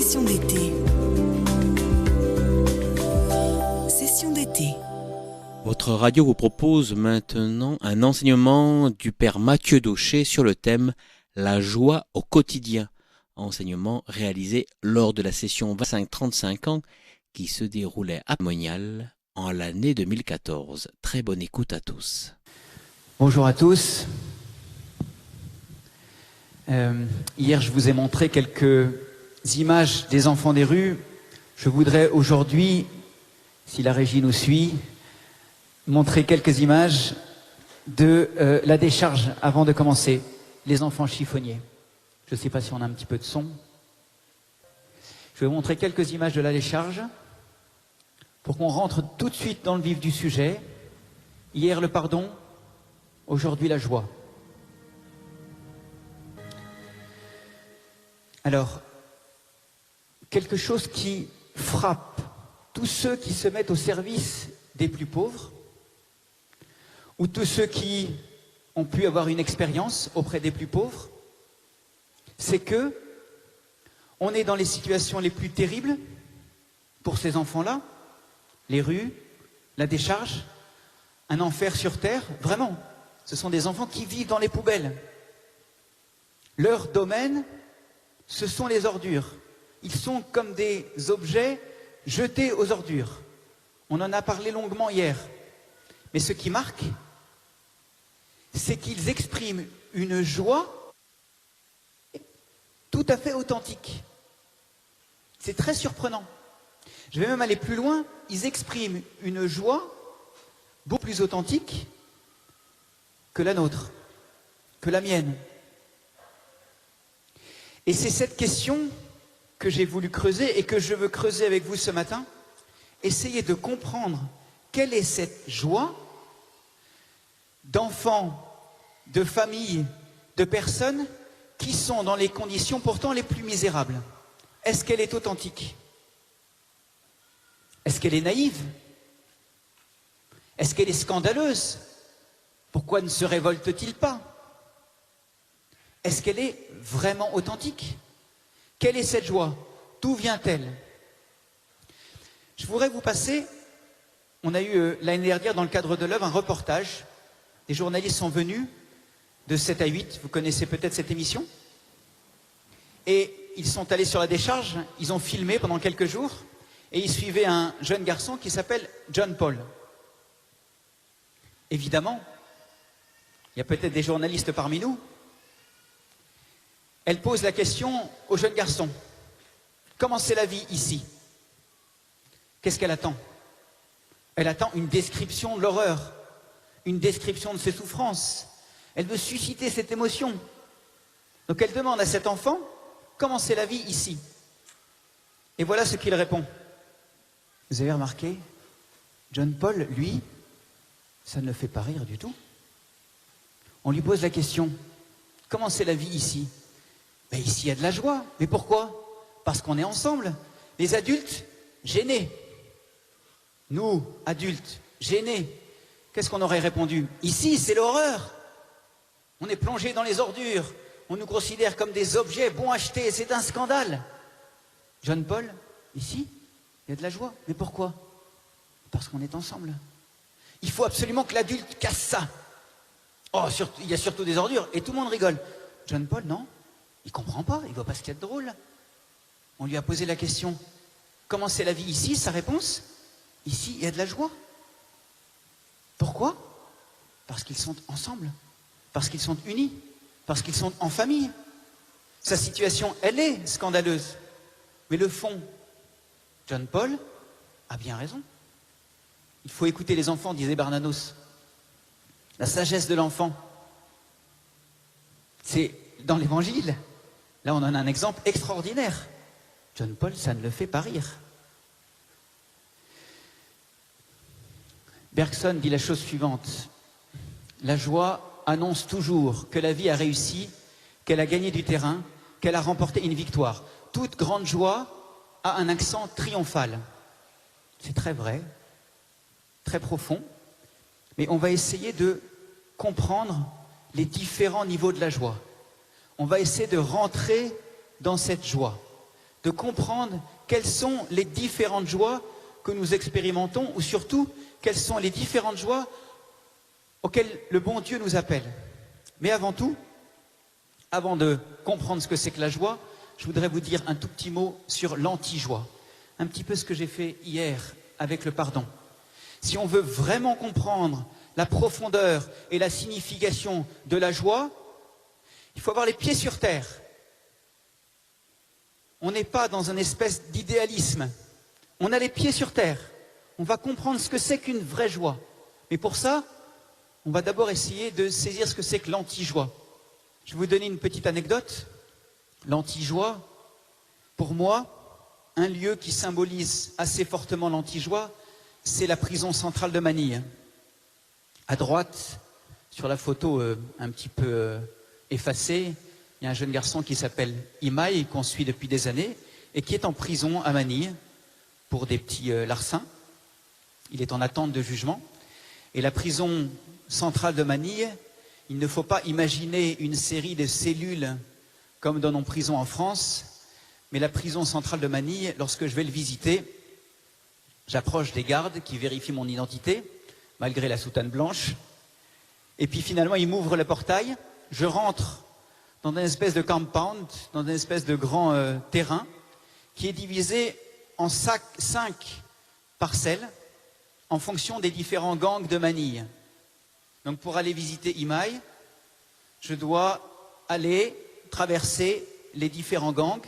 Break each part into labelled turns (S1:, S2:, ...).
S1: Session d'été. Session d'été.
S2: Votre radio vous propose maintenant un enseignement du père Mathieu Daucher sur le thème « La joie au quotidien ». Enseignement réalisé lors de la session 25-35 ans qui se déroulait à Monial en l'année 2014. Très bonne écoute à tous.
S3: Bonjour à tous. Hier, je vous ai montré quelques images des enfants des rues. Je voudrais aujourd'hui, si la régie nous suit, montrer quelques images de la décharge avant de commencer. Les enfants chiffonniers. Je ne sais pas si on a un petit peu de son. Je vais vous montrer quelques images de la décharge pour qu'on rentre tout de suite dans le vif du sujet. Hier, le pardon. Aujourd'hui, la joie. Alors, quelque chose qui frappe tous ceux qui se mettent au service des plus pauvres, ou tous ceux qui ont pu avoir une expérience auprès des plus pauvres, c'est que on est dans les situations les plus terribles pour ces enfants-là, les rues, la décharge, un enfer sur terre, vraiment. Ce sont des enfants qui vivent dans les poubelles. Leur domaine, ce sont les ordures. Ils sont comme des objets jetés aux ordures. On en a parlé longuement hier. Mais ce qui marque, c'est qu'ils expriment une joie tout à fait authentique. C'est très surprenant. Je vais même aller plus loin. Ils expriment une joie beaucoup plus authentique que la nôtre, que la mienne. Et c'est cette question que j'ai voulu creuser et que je veux creuser avec vous ce matin. Essayer de comprendre quelle est cette joie d'enfants, de familles, de personnes qui sont dans les conditions pourtant les plus misérables. Est-ce qu'elle est authentique? Est-ce qu'elle est naïve? Est-ce qu'elle est scandaleuse? Pourquoi ne se révolte-t-il pas? Est-ce qu'elle est vraiment authentique? Quelle est cette joie? D'où vient-elle? Je voudrais vous passer, on a eu l'année dernière dans le cadre de l'œuvre un reportage. Des journalistes sont venus de 7 à 8, vous connaissez peut-être cette émission. Et ils sont allés sur la décharge, ils ont filmé pendant quelques jours et ils suivaient un jeune garçon qui s'appelle John Paul. Évidemment, il y a peut-être des journalistes parmi nous. Elle pose la question au jeune garçon. Comment c'est la vie ici? Qu'est-ce qu'elle attend? Elle attend une description de l'horreur, une description de ses souffrances. Elle veut susciter cette émotion. Donc elle demande à cet enfant, comment c'est la vie ici? Et voilà ce qu'il répond. Vous avez remarqué, John Paul, lui, ça ne le fait pas rire du tout. On lui pose la question, comment c'est la vie ici? Ben ici, il y a de la joie. Mais pourquoi? Parce qu'on est ensemble. Les adultes, gênés. Nous, adultes, gênés. Qu'est-ce qu'on aurait répondu? Ici, c'est l'horreur. On est plongé dans les ordures. On nous considère comme des objets bons achetés. C'est un scandale. John Paul, ici, il y a de la joie. Mais pourquoi? Parce qu'on est ensemble. Il faut absolument que l'adulte casse ça. Oh, il y a surtout des ordures. Et tout le monde rigole. John Paul, non? Il ne comprend pas, il ne voit pas ce qu'il y a de drôle. On lui a posé la question, comment c'est la vie ici? Sa réponse, ici, il y a de la joie. Pourquoi? Parce qu'ils sont ensemble, parce qu'ils sont unis, parce qu'ils sont en famille. Sa situation, elle est scandaleuse. Mais le fond, John Paul a bien raison. Il faut écouter les enfants, disait Bernanos. La sagesse de l'enfant, c'est dans l'Évangile. Là, on en a un exemple extraordinaire. John Paul, ça ne le fait pas rire. Bergson dit la chose suivante. La joie annonce toujours que la vie a réussi, qu'elle a gagné du terrain, qu'elle a remporté une victoire. Toute grande joie a un accent triomphal. C'est très vrai, très profond, mais on va essayer de comprendre les différents niveaux de la joie. On va essayer de rentrer dans cette joie. de comprendre quelles sont les différentes joies que nous expérimentons, ou surtout, quelles sont les différentes joies auxquelles le bon Dieu nous appelle. Mais avant tout, avant de comprendre ce que c'est que la joie, je voudrais vous dire un tout petit mot sur l'anti-joie. Un petit peu ce que j'ai fait hier avec le pardon. Si on veut vraiment comprendre la profondeur et la signification de la joie, il faut avoir les pieds sur terre. On n'est pas dans une espèce d'idéalisme. On a les pieds sur terre. On va comprendre ce que c'est qu'une vraie joie. Mais pour ça, on va d'abord essayer de saisir ce que c'est que l'anti-joie. Je vais vous donner une petite anecdote. L'anti-joie, pour moi, un lieu qui symbolise assez fortement l'anti-joie, c'est la prison centrale de Manille. À droite, sur la photo un petit peu effacée, il y a un jeune garçon qui s'appelle Imaï, qu'on suit depuis des années, et qui est en prison à Manille pour des petits larcins. Il est en attente de jugement. Et la prison centrale de Manille, il ne faut pas imaginer une série de cellules comme dans nos prisons en France, mais la prison centrale de Manille, lorsque je vais le visiter, j'approche des gardes qui vérifient mon identité, malgré la soutane blanche, et puis finalement ils m'ouvrent le portail, je rentre dans une espèce de compound, dans une espèce de grand terrain, qui est divisé en 5 parcelles, en fonction des différents gangs de Manille. Donc pour aller visiter Imaï, je dois aller traverser les différents gangs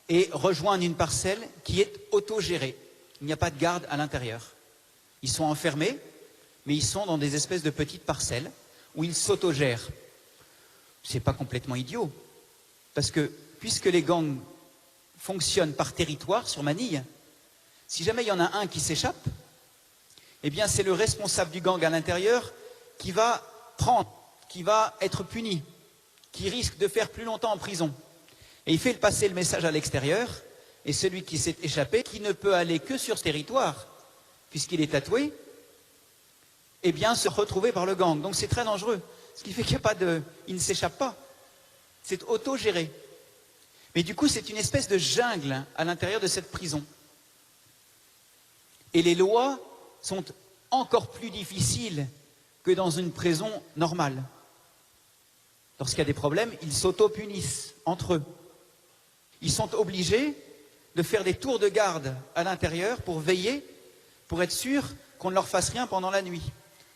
S3: et rejoindre une parcelle qui est autogérée. Il n'y a pas de garde à l'intérieur. Ils sont enfermés, mais ils sont dans des espèces de petites parcelles où ils s'autogèrent. C'est pas complètement idiot, parce que puisque les gangs fonctionnent par territoire sur Manille, si jamais il y en a un qui s'échappe, eh bien c'est le responsable du gang à l'intérieur qui va prendre, qui va être puni, qui risque de faire plus longtemps en prison. Et il fait passer le message à l'extérieur, et celui qui s'est échappé, qui ne peut aller que sur ce territoire, puisqu'il est tatoué, eh bien se retrouver par le gang. Donc c'est très dangereux. Ce qui fait qu'il n'y a pas de... Il ne s'échappe pas. C'est autogéré. Mais du coup, c'est une espèce de jungle à l'intérieur de cette prison. Et les lois sont encore plus difficiles que dans une prison normale. Lorsqu'il y a des problèmes, ils s'auto-punissent entre eux. Ils sont obligés de faire des tours de garde à l'intérieur pour veiller, pour être sûr qu'on ne leur fasse rien pendant la nuit.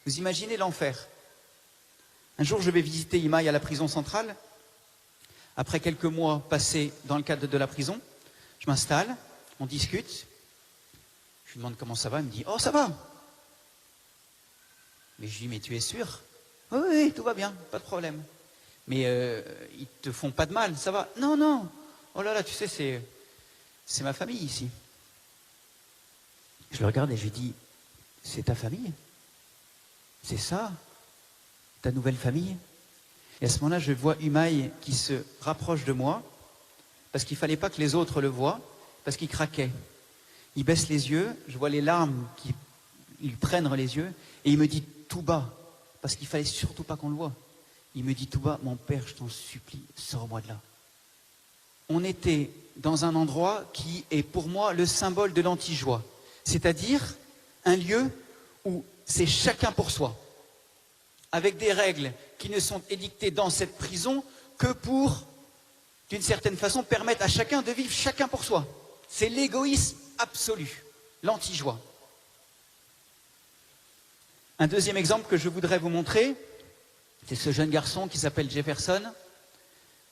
S3: Vous imaginez l'enfer. Un jour, je vais visiter Imaï à la prison centrale. Après quelques mois passés dans le cadre de la prison, je m'installe, on discute. Je lui demande comment ça va, il me dit « Oh, ça va !» Mais je lui dis « Mais tu es sûr ?»« Oui, oui, tout va bien, pas de problème. » Mais ils te font pas de mal, ça va ? Non, non. Oh là là, tu sais, c'est ma famille ici. Je le regarde et je lui dis, c'est ta famille ? C'est ça, ta nouvelle famille ? Et à ce moment-là, je vois Imaï qui se rapproche de moi, parce qu'il ne fallait pas que les autres le voient, parce qu'il craquait. Il baisse les yeux, je vois les larmes qui lui prennent les yeux, et il me dit tout bas, parce qu'il ne fallait surtout pas qu'on le voie. Il me dit tout bas, mon père, je t'en supplie, sors-moi de là. On était dans un endroit qui est pour moi le symbole de l'anti-joie, c'est-à-dire un lieu où c'est chacun pour soi, avec des règles qui ne sont édictées dans cette prison que pour, d'une certaine façon, permettre à chacun de vivre chacun pour soi. C'est l'égoïsme absolu, l'anti-joie. Un deuxième exemple que je voudrais vous montrer, c'est ce jeune garçon qui s'appelle Jefferson.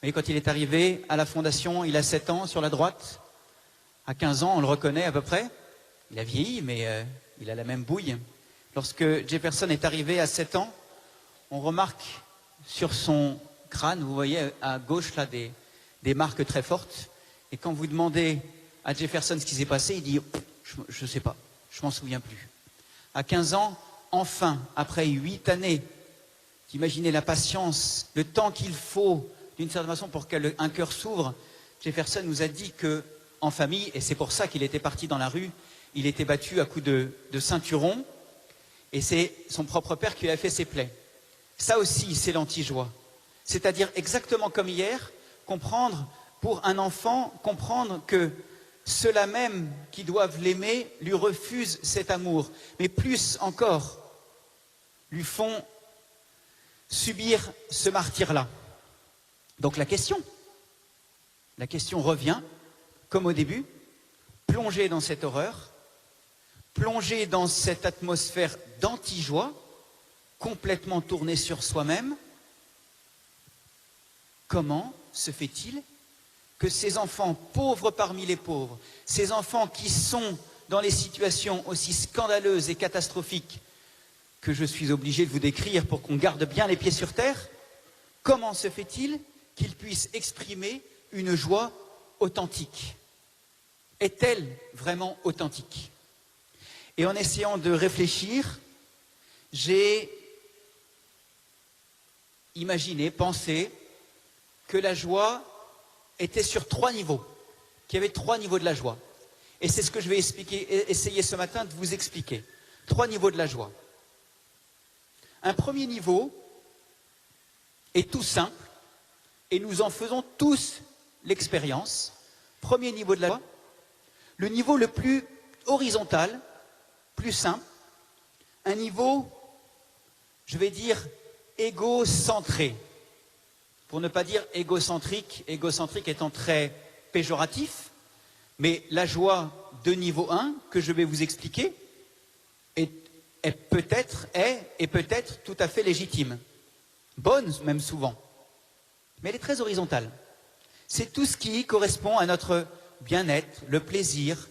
S3: Et quand il est arrivé à la fondation, il a 7 ans sur la droite. À 15 ans, on le reconnaît à peu près. Il a vieilli, mais il a la même bouille. Lorsque Jefferson est arrivé à 7 ans, on remarque sur son crâne, vous voyez à gauche là des marques très fortes. Et quand vous demandez à Jefferson ce qui s'est passé, il dit « je ne sais pas, je m'en souviens plus ». À 15 ans, enfin, après 8 années, imaginez la patience, le temps qu'il faut d'une certaine façon pour qu'un cœur s'ouvre. Jefferson nous a dit qu'en famille, et c'est pour ça qu'il était parti dans la rue, il était battu à coups de ceinturon, et c'est son propre père qui lui a fait ses plaies. Ça aussi, c'est l'anti-joie. C'est-à-dire exactement comme hier, comprendre pour un enfant comprendre que ceux-là même qui doivent l'aimer lui refusent cet amour, mais plus encore, lui font subir ce martyre-là. Donc la question revient, comme au début, plonger dans cette horreur, plonger dans cette atmosphère d'anti-joie, complètement tournée sur soi-même. Comment se fait-il que ces enfants pauvres parmi les pauvres, ces enfants qui sont dans les situations aussi scandaleuses et catastrophiques que je suis obligé de vous décrire pour qu'on garde bien les pieds sur terre, comment se fait-il qu'ils puissent exprimer une joie authentique? Est-elle vraiment authentique? Et en essayant de réfléchir, j'ai imaginé, pensé que la joie était sur 3 niveaux, qu'il y avait 3 niveaux de la joie. Et c'est ce que je vais essayer ce matin de vous expliquer. 3 niveaux de la joie. Un premier niveau est tout simple, et nous en faisons tous l'expérience. Premier niveau de la joie, le niveau le plus horizontal, plus simple, un niveau, je vais dire, égocentré. Pour ne pas dire égocentrique, égocentrique étant très péjoratif, mais la joie de niveau 1, que je vais vous expliquer, est peut-être tout à fait légitime. Bonne, même souvent. Mais elle est très horizontale. C'est tout ce qui correspond à notre bien-être, le plaisir,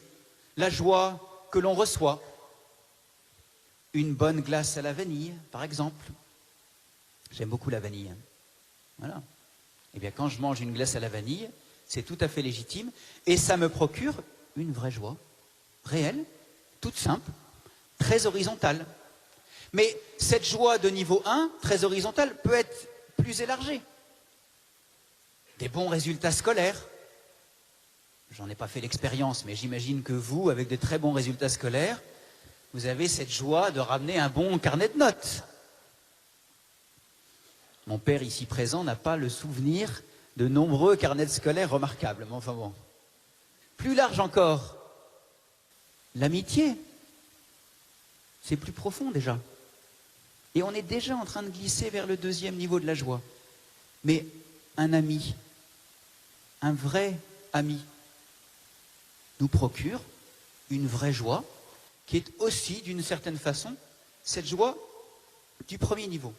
S3: la joie que l'on reçoit. Une bonne glace à la vanille, par exemple. J'aime beaucoup la vanille. Voilà. Eh bien, quand je mange une glace à la vanille, c'est tout à fait légitime et ça me procure une vraie joie, réelle, toute simple, très horizontale. Mais cette joie de niveau 1, très horizontale, peut être plus élargie. Des bons résultats scolaires. J'en ai pas fait l'expérience, mais j'imagine que vous, avec de très bons résultats scolaires, vous avez cette joie de ramener un bon carnet de notes. Mon père, ici présent, n'a pas le souvenir de nombreux carnets scolaires remarquables. Mais enfin bon. Plus large encore, l'amitié. C'est plus profond déjà. Et on est déjà en train de glisser vers le deuxième niveau de la joie. Mais un ami, un vrai ami, nous procure une vraie joie qui est aussi, d'une certaine façon, cette joie du premier niveau.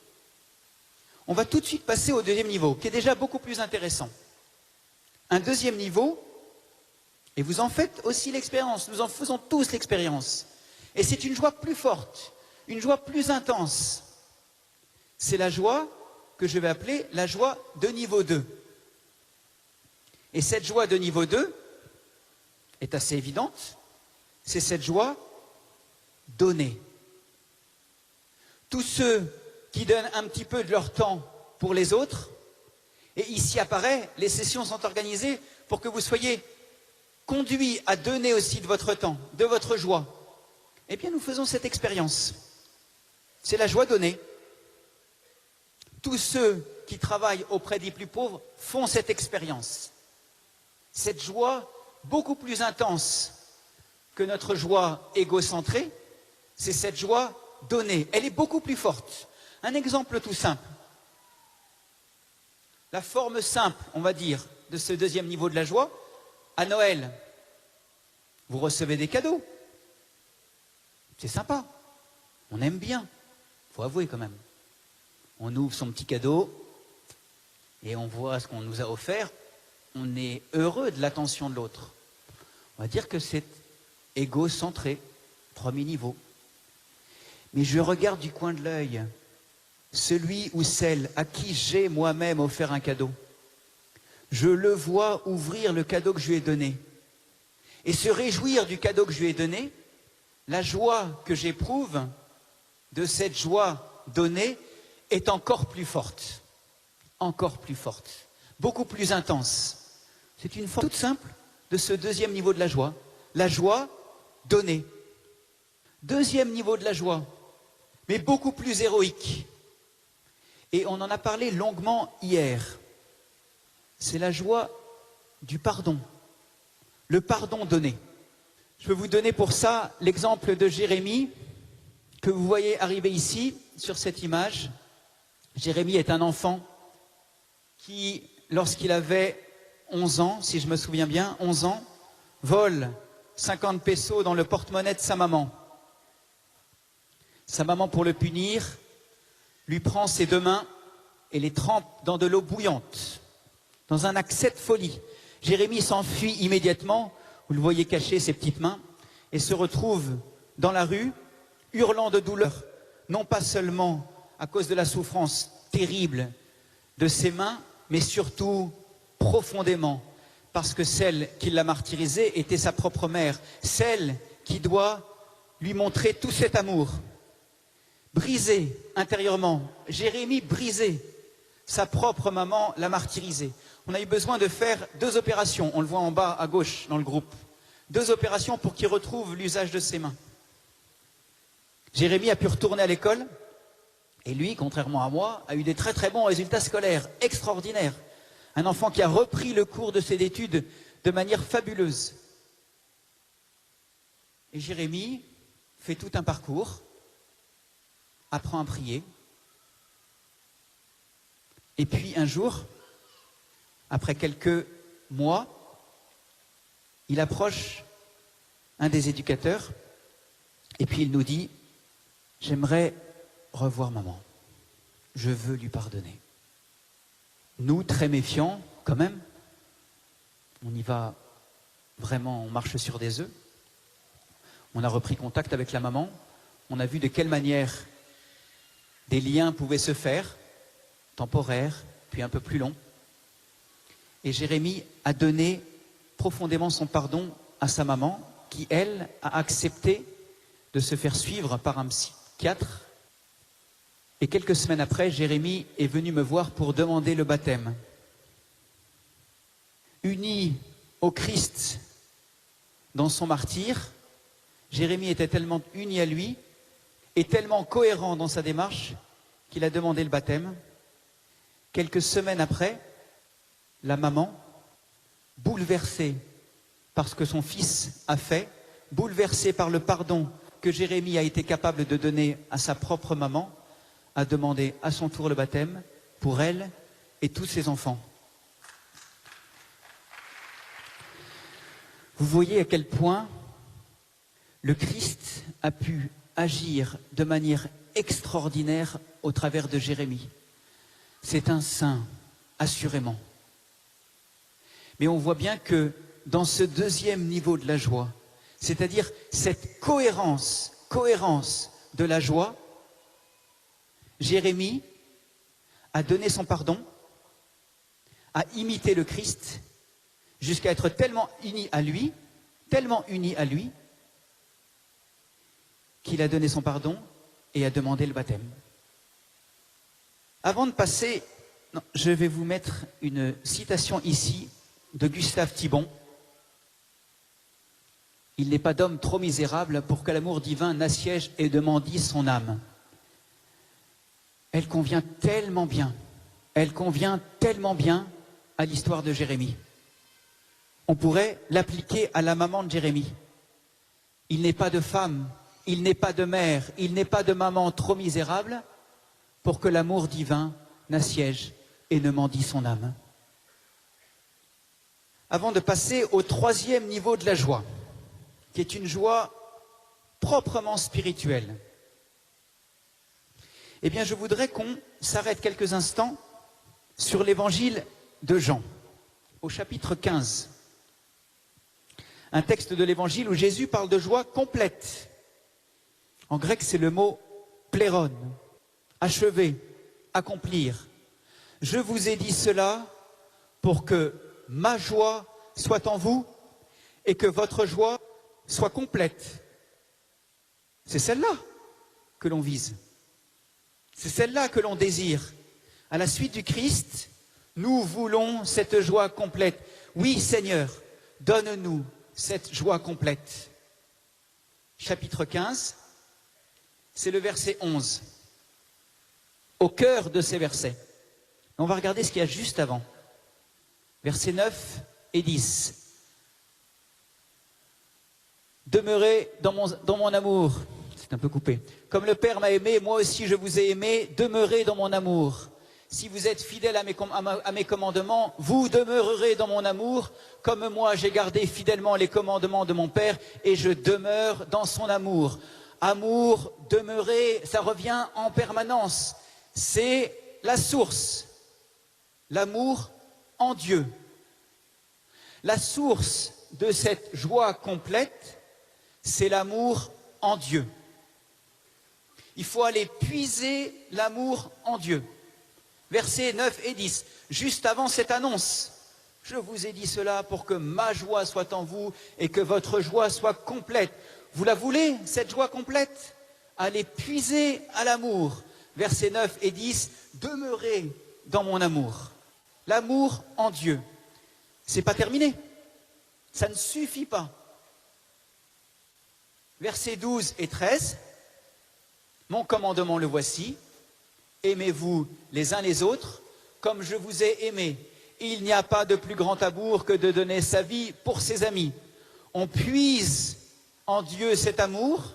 S3: On va tout de suite passer au deuxième niveau, qui est déjà beaucoup plus intéressant. Un deuxième niveau, et vous en faites aussi l'expérience, nous en faisons tous l'expérience. Et c'est une joie plus forte, une joie plus intense. C'est la joie que je vais appeler la joie de niveau 2. Et cette joie de niveau 2 est assez évidente, c'est cette joie donnée. Tous ceux qui donnent un petit peu de leur temps pour les autres, et ici apparaît, les sessions sont organisées pour que vous soyez conduits à donner aussi de votre temps, de votre joie. Eh bien, nous faisons cette expérience. C'est la joie donnée. Tous ceux qui travaillent auprès des plus pauvres font cette expérience. Cette joie beaucoup plus intense que notre joie égocentrée, c'est cette joie donnée. Elle est beaucoup plus forte. Un exemple tout simple. La forme simple, on va dire, de ce deuxième niveau de la joie, à Noël, vous recevez des cadeaux. C'est sympa. On aime bien. Il faut avouer quand même. On ouvre son petit cadeau et on voit ce qu'on nous a offert. On est heureux de l'attention de l'autre. On va dire que c'est égocentré, premier niveau. Mais je regarde du coin de l'œil celui ou celle à qui j'ai moi-même offert un cadeau. Je le vois ouvrir le cadeau que je lui ai donné et se réjouir du cadeau que je lui ai donné. La joie que j'éprouve de cette joie donnée est encore plus forte, beaucoup plus intense. C'est une forme toute simple de ce deuxième niveau de la joie donnée. Deuxième niveau de la joie, mais beaucoup plus héroïque. Et on en a parlé longuement hier. C'est la joie du pardon. Le pardon donné. Je peux vous donner pour ça l'exemple de Jérémie, que vous voyez arriver ici, sur cette image. Jérémie est un enfant qui, lorsqu'il avait 11 ans, si je me souviens bien, 11 ans, vole 50 pesos dans le porte-monnaie de sa maman. Sa maman, pour le punir, lui prend ses deux mains et les trempe dans de l'eau bouillante, dans un accès de folie. Jérémie s'enfuit immédiatement, vous le voyez cacher ses petites mains, et se retrouve dans la rue, hurlant de douleur, non pas seulement à cause de la souffrance terrible de ses mains, mais surtout profondément, parce que celle qui l'a martyrisé était sa propre mère, celle qui doit lui montrer tout cet amour. Brisé intérieurement, Jérémie brisé, sa propre maman l'a martyrisé. On a eu besoin de faire 2 opérations, on le voit en bas à gauche dans le groupe, 2 opérations pour qu'il retrouve l'usage de ses mains. Jérémie a pu retourner à l'école, et lui, contrairement à moi, a eu des très très bons résultats scolaires, extraordinaires. Un enfant qui a repris le cours de ses études de manière fabuleuse. Et Jérémie fait tout un parcours, apprend à prier. Et puis un jour, après quelques mois, il approche un des éducateurs et puis il nous dit « J'aimerais revoir maman. Je veux lui pardonner. » Nous, très méfiants, quand même, on y va vraiment, on marche sur des œufs. On a repris contact avec la maman. On a vu de quelle manière des liens pouvaient se faire, temporaires, puis un peu plus longs. Et Jérémie a donné profondément son pardon à sa maman, qui, elle, a accepté de se faire suivre par un psychiatre. Et quelques semaines après, Jérémie est venu me voir pour demander le baptême. Uni au Christ dans son martyre, Jérémie était tellement uni à lui et tellement cohérent dans sa démarche qu'il a demandé le baptême. Quelques semaines après, la maman, bouleversée par ce que son fils a fait, bouleversée par le pardon que Jérémie a été capable de donner à sa propre maman, a demandé à son tour le baptême pour elle et tous ses enfants. Vous voyez à quel point le Christ a pu agir de manière extraordinaire au travers de Jérémie. C'est un saint, assurément. Mais on voit bien que dans ce deuxième niveau de la joie, c'est-à-dire cette cohérence de la joie, Jérémie a donné son pardon, a imité le Christ, jusqu'à être tellement uni à lui, qu'il a donné son pardon et a demandé le baptême. Avant de passer, je vais vous mettre une citation ici de Gustave Thibon. Il n'est pas d'homme trop misérable pour que l'amour divin n'assiège et ne mendie son âme. Elle convient tellement bien à l'histoire de Jérémie. On pourrait l'appliquer à la maman de Jérémie. Il n'est pas de femme, il n'est pas de mère, il n'est pas de maman trop misérable pour que l'amour divin n'assiège et ne mendie son âme. Avant de passer au troisième niveau de la joie, qui est une joie proprement spirituelle, eh bien, je voudrais qu'on s'arrête quelques instants sur l'évangile de Jean, au chapitre 15. Un texte de l'évangile où Jésus parle de joie complète. En grec, c'est le mot pléron, achever, accomplir. Je vous ai dit cela pour que ma joie soit en vous et que votre joie soit complète. C'est celle-là que l'on vise. C'est celle-là que l'on désire. À la suite du Christ, nous voulons cette joie complète. Oui, Seigneur, donne-nous cette joie complète. Chapitre 15, c'est le verset 11. Au cœur de ces versets, on va regarder ce qu'il y a juste avant. Verset 9 et 10. Demeurez dans mon amour. C'est un peu coupé. Comme le Père m'a aimé, moi aussi je vous ai aimé, demeurez dans mon amour. Si vous êtes fidèles à mes commandements, vous demeurerez dans mon amour, comme moi j'ai gardé fidèlement les commandements de mon Père et je demeure dans son amour. Amour, demeurer, ça revient en permanence. C'est la source. L'amour en Dieu. La source de cette joie complète, c'est l'amour en Dieu. Il faut aller puiser l'amour en Dieu. Versets 9 et 10, juste avant cette annonce. Je vous ai dit cela pour que ma joie soit en vous et que votre joie soit complète. Vous la voulez, cette joie complète? Allez puiser à l'amour. Versets 9 et 10, demeurez dans mon amour. L'amour en Dieu. C'est pas terminé. Ça ne suffit pas. Versets 12 et 13, mon commandement le voici. Aimez-vous les uns les autres comme je vous ai aimés. Il n'y a pas de plus grand amour que de donner sa vie pour ses amis. On puise en Dieu cet amour.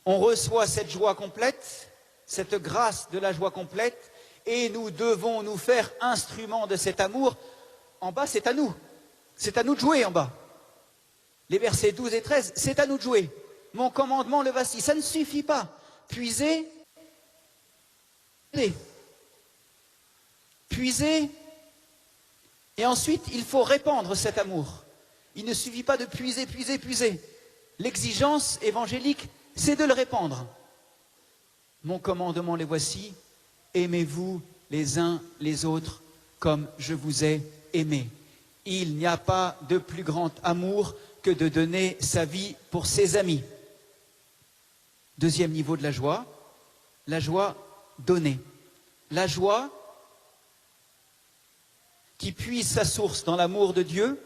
S3: On reçoit cette joie complète, cette grâce de la joie complète, et nous devons nous faire instruments de cet amour. En bas, c'est à nous. C'est à nous de jouer en bas. Les versets 12 et 13, c'est à nous de jouer. Mon commandement le voici. Ça ne suffit pas. Puiser, et ensuite il faut répandre cet amour. Il ne suffit pas de puiser. L'exigence évangélique, c'est de le répandre. Mon commandement le voici, aimez-vous les uns les autres comme je vous ai aimés. Il n'y a pas de plus grand amour que de donner sa vie pour ses amis. Deuxième niveau de la joie donnée. La joie qui puise sa source dans l'amour de Dieu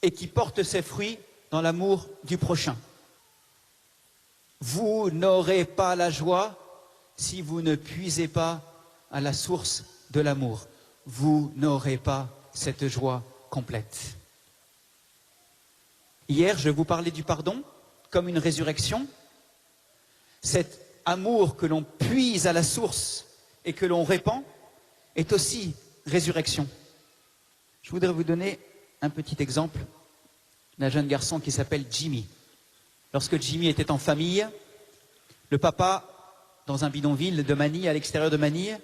S3: et qui porte ses fruits dans l'amour du prochain. Vous n'aurez pas la joie si vous ne puisez pas à la source de l'amour. Vous n'aurez pas cette joie complète. Hier, je vous parlais du pardon comme une résurrection. Cet amour que l'on puise à la source et que l'on répand est aussi résurrection. Je voudrais vous donner un petit exemple d'un jeune garçon qui s'appelle Jimmy. Lorsque Jimmy était en famille, le papa, dans un bidonville de Manille, à l'extérieur de Manille,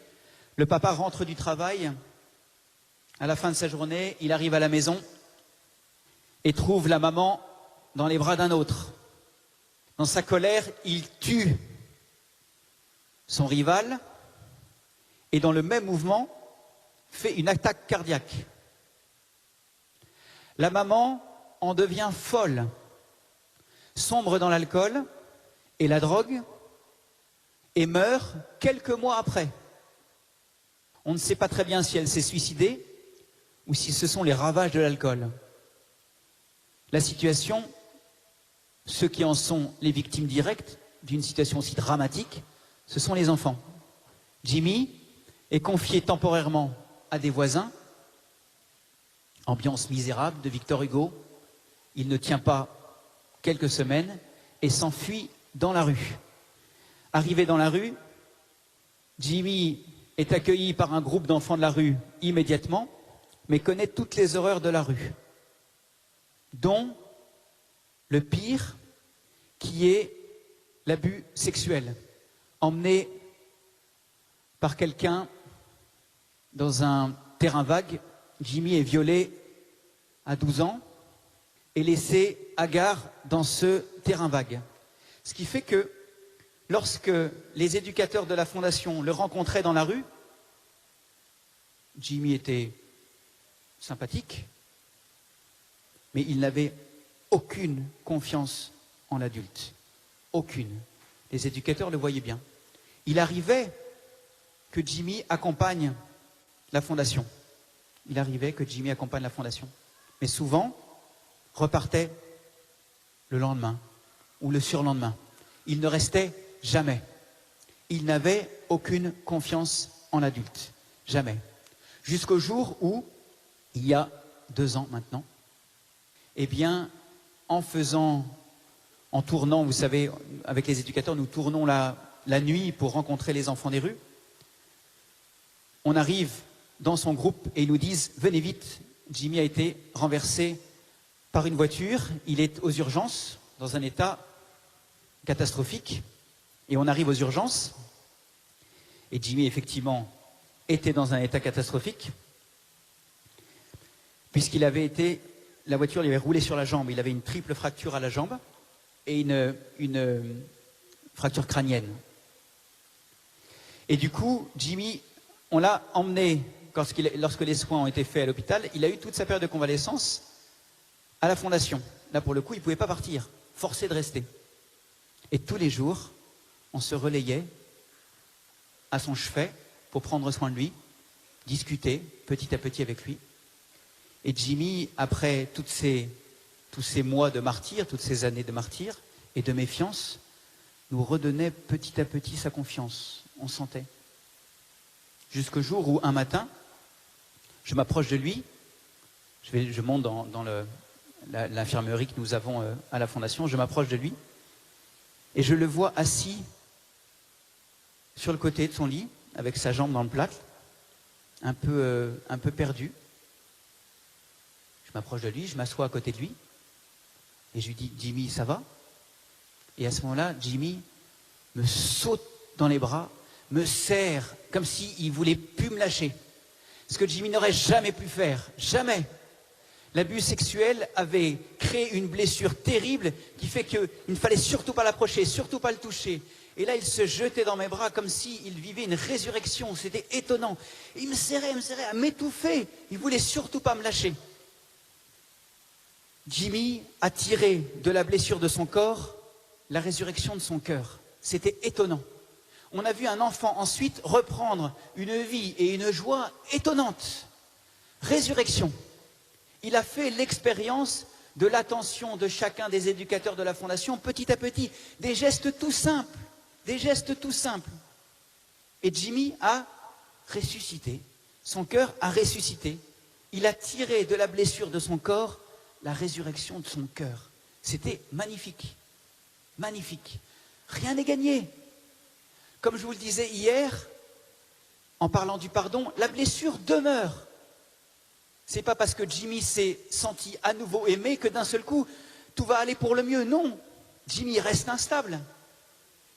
S3: le papa rentre du travail. À la fin de sa journée, il arrive à la maison et trouve la maman dans les bras d'un autre. Dans sa colère, il tue son rival et dans le même mouvement, fait une attaque cardiaque. La maman en devient folle, sombre dans l'alcool et la drogue et meurt quelques mois après. On ne sait pas très bien si elle s'est suicidée ou si ce sont les ravages de l'alcool. La situation, ceux qui en sont les victimes directes d'une situation aussi dramatique, ce sont les enfants. Jimmy est confié temporairement à des voisins. Ambiance misérable de Victor Hugo. Il ne tient pas quelques semaines et s'enfuit dans la rue. Arrivé dans la rue, Jimmy est accueilli par un groupe d'enfants de la rue immédiatement, mais connaît toutes les horreurs de la rue, dont le pire, qui est l'abus sexuel. Emmené par quelqu'un dans un terrain vague, Jimmy est violé à 12 ans et laissé hagard dans ce terrain vague. Ce qui fait que lorsque les éducateurs de la fondation le rencontraient dans la rue, Jimmy était sympathique, mais il n'avait aucune confiance en l'adulte. Aucune. Les éducateurs le voyaient bien. Il arrivait que Jimmy accompagne la fondation. Mais souvent, repartait le lendemain ou le surlendemain. Il ne restait jamais. Il n'avait aucune confiance en l'adulte. Jamais. Jusqu'au jour où il y a 2 ans maintenant, eh bien, en tournant, vous savez, avec les éducateurs, nous tournons la nuit pour rencontrer les enfants des rues. On arrive dans son groupe et ils nous disent « Venez vite, Jimmy a été renversé par une voiture, il est aux urgences, dans un état catastrophique. » Et on arrive aux urgences, et Jimmy, effectivement, était dans un état catastrophique, puisqu'il avait été, la voiture lui avait roulé sur la jambe, il avait une triple fracture à la jambe, et une fracture crânienne. Et du coup, Jimmy, on l'a emmené, lorsque les soins ont été faits à l'hôpital, il a eu toute sa période de convalescence à la fondation. Là, pour le coup, il ne pouvait pas partir, forcé de rester. Et tous les jours, on se relayait à son chevet pour prendre soin de lui, discuter petit à petit avec lui. Et Jimmy, après tous ces mois de martyr, toutes ces années de martyr et de méfiance, nous redonnait petit à petit sa confiance. On sentait. Jusqu'au jour où, un matin, je m'approche de lui, je monte dans l'infirmerie que nous avons à la fondation, je m'approche de lui, et je le vois assis sur le côté de son lit, avec sa jambe dans le plâtre, un peu perdu. Je m'approche de lui, je m'assois à côté de lui, et je lui dis « Jimmy, ça va ?» Et à ce moment-là, Jimmy me saute dans les bras, me serre, comme s'il ne voulait plus me lâcher. Ce que Jimmy n'aurait jamais pu faire, jamais. L'abus sexuel avait créé une blessure terrible qui fait qu'il ne fallait surtout pas l'approcher, surtout pas le toucher. Et là, il se jetait dans mes bras comme s'il vivait une résurrection. C'était étonnant. Et il me serrait à m'étouffer. Il ne voulait surtout pas me lâcher. Jimmy a tiré de la blessure de son corps la résurrection de son cœur. C'était étonnant. On a vu un enfant ensuite reprendre une vie et une joie étonnante. Résurrection. Il a fait l'expérience de l'attention de chacun des éducateurs de la Fondation, petit à petit, des gestes tout simples. Des gestes tout simples. Et Jimmy a ressuscité. Son cœur a ressuscité. Il a tiré de la blessure de son corps la résurrection de son cœur. C'était magnifique. Magnifique. Rien n'est gagné. Comme je vous le disais hier, en parlant du pardon, la blessure demeure. C'est pas parce que Jimmy s'est senti à nouveau aimé que d'un seul coup, tout va aller pour le mieux. Non. Jimmy reste instable.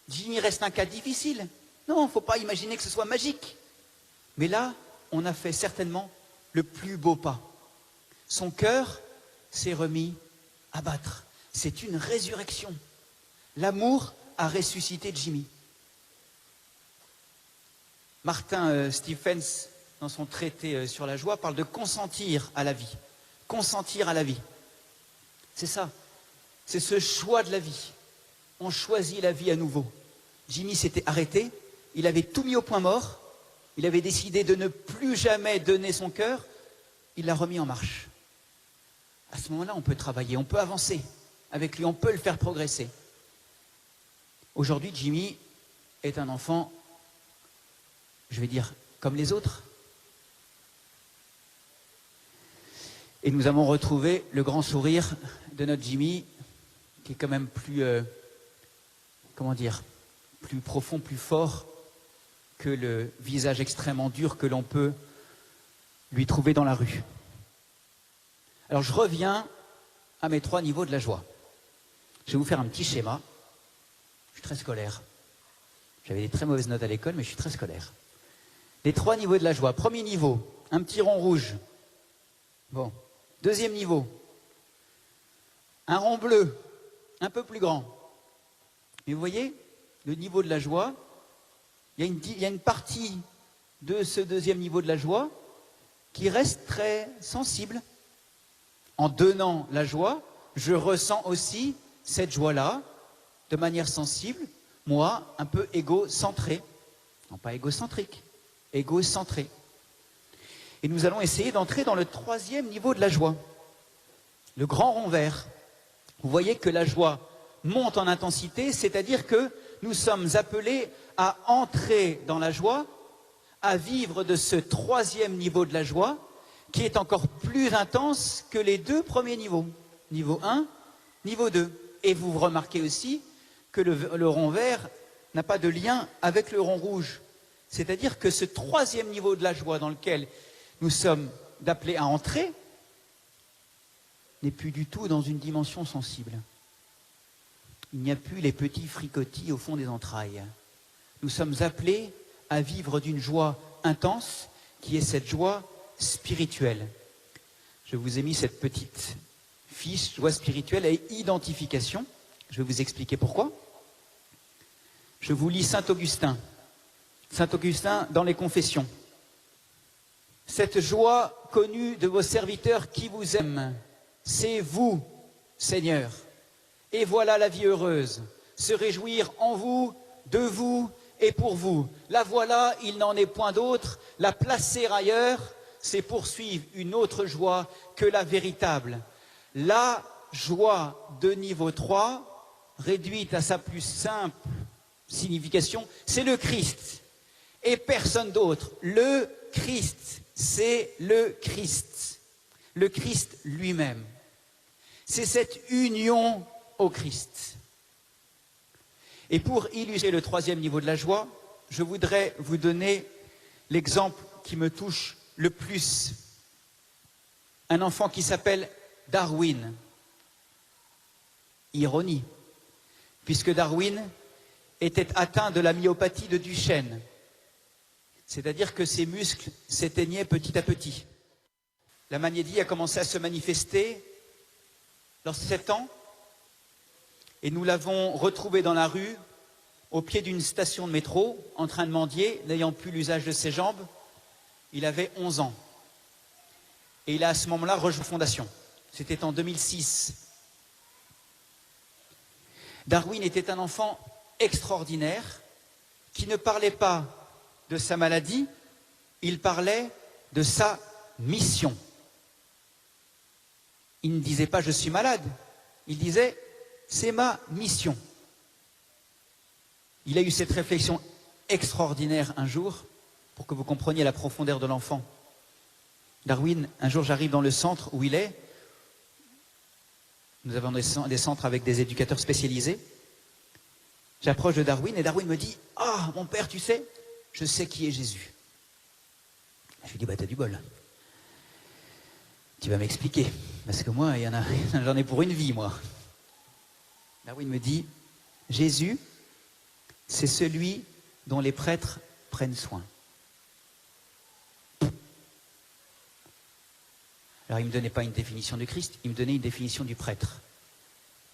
S3: Jimmy reste un cas difficile. Non, il ne faut pas imaginer que ce soit magique. Mais là, on a fait certainement le plus beau pas. Son cœur s'est remis à battre. C'est une résurrection. L'amour a ressuscité Jimmy. Martin Stephens, dans son traité sur la joie, parle de consentir à la vie. Consentir à la vie. C'est ça. C'est ce choix de la vie. On choisit la vie à nouveau. Jimmy s'était arrêté, il avait tout mis au point mort, il avait décidé de ne plus jamais donner son cœur, il l'a remis en marche. À ce moment-là, on peut travailler, on peut avancer avec lui, on peut le faire progresser. Aujourd'hui, Jimmy est un enfant, je vais dire, comme les autres. Et nous avons retrouvé le grand sourire de notre Jimmy, qui est quand même plus, plus profond, plus fort que le visage extrêmement dur que l'on peut lui trouver dans la rue. Alors je reviens à mes 3 niveaux de la joie. Je vais vous faire un petit schéma. Je suis très scolaire. J'avais des très mauvaises notes à l'école, mais je suis très scolaire. Les 3 niveaux de la joie. Premier niveau, un petit rond rouge. Bon. Deuxième niveau, un rond bleu, un peu plus grand. Mais vous voyez, le niveau de la joie, il y a une partie de ce deuxième niveau de la joie qui reste très sensible. En donnant la joie, je ressens aussi cette joie-là de manière sensible, moi, un peu égocentré. Non, pas égocentrique, égocentré. Et nous allons essayer d'entrer dans le 3e niveau de la joie, le grand rond vert. Vous voyez que la joie monte en intensité, c'est-à-dire que nous sommes appelés à entrer dans la joie, à vivre de ce 3e niveau de la joie, qui est encore plus intense que les deux premiers niveaux. Niveau 1, niveau 2. Et vous remarquez aussi que le rond vert n'a pas de lien avec le rond rouge. C'est-à-dire que ce troisième niveau de la joie dans lequel nous sommes appelés à entrer n'est plus du tout dans une dimension sensible. Il n'y a plus les petits fricotis au fond des entrailles. Nous sommes appelés à vivre d'une joie intense qui est cette joie spirituelle. Je vous ai mis cette petite fiche, joie spirituelle et identification. Je vais vous expliquer pourquoi. Je vous lis Saint Augustin. Saint Augustin dans les Confessions. Cette joie connue de vos serviteurs qui vous aiment, c'est vous, Seigneur. Et voilà la vie heureuse, se réjouir en vous, de vous et pour vous. La voilà, il n'en est point d'autre. La placer ailleurs, c'est poursuivre une autre joie que la véritable. La joie de niveau 3, réduite à sa plus simple signification, c'est le Christ. Et personne d'autre. Le Christ, c'est le Christ. Le Christ lui-même. C'est cette union au Christ. Et pour illustrer le troisième niveau de la joie, je voudrais vous donner l'exemple qui me touche le plus. Un enfant qui s'appelle Darwin. Ironie, puisque Darwin était atteint de la myopathie de Duchenne. C'est-à-dire que ses muscles s'éteignaient petit à petit. La maladie a commencé à se manifester lors de 7 ans, et nous l'avons retrouvé dans la rue, au pied d'une station de métro, en train de mendier, n'ayant plus l'usage de ses jambes. Il avait 11 ans. Et il a à ce moment-là rejoint Fondation. C'était en 2006. Darwin était un enfant extraordinaire qui ne parlait pas de sa maladie, il parlait de sa mission. Il ne disait pas « je suis malade », il disait « c'est ma mission ». Il a eu cette réflexion extraordinaire un jour, pour que vous compreniez la profondeur de l'enfant. Darwin, un jour j'arrive dans le centre où il est, nous avons des centres avec des éducateurs spécialisés, j'approche de Darwin et Darwin me dit « Ah, mon père, tu sais, je sais qui est Jésus. » Je lui dis « Bah, t'as du bol. Tu vas m'expliquer. Parce que moi, j'en ai pour une vie, moi. » Darwin me dit « Jésus, c'est celui dont les prêtres prennent soin. » Alors, il ne me donnait pas une définition du Christ, il me donnait une définition du prêtre.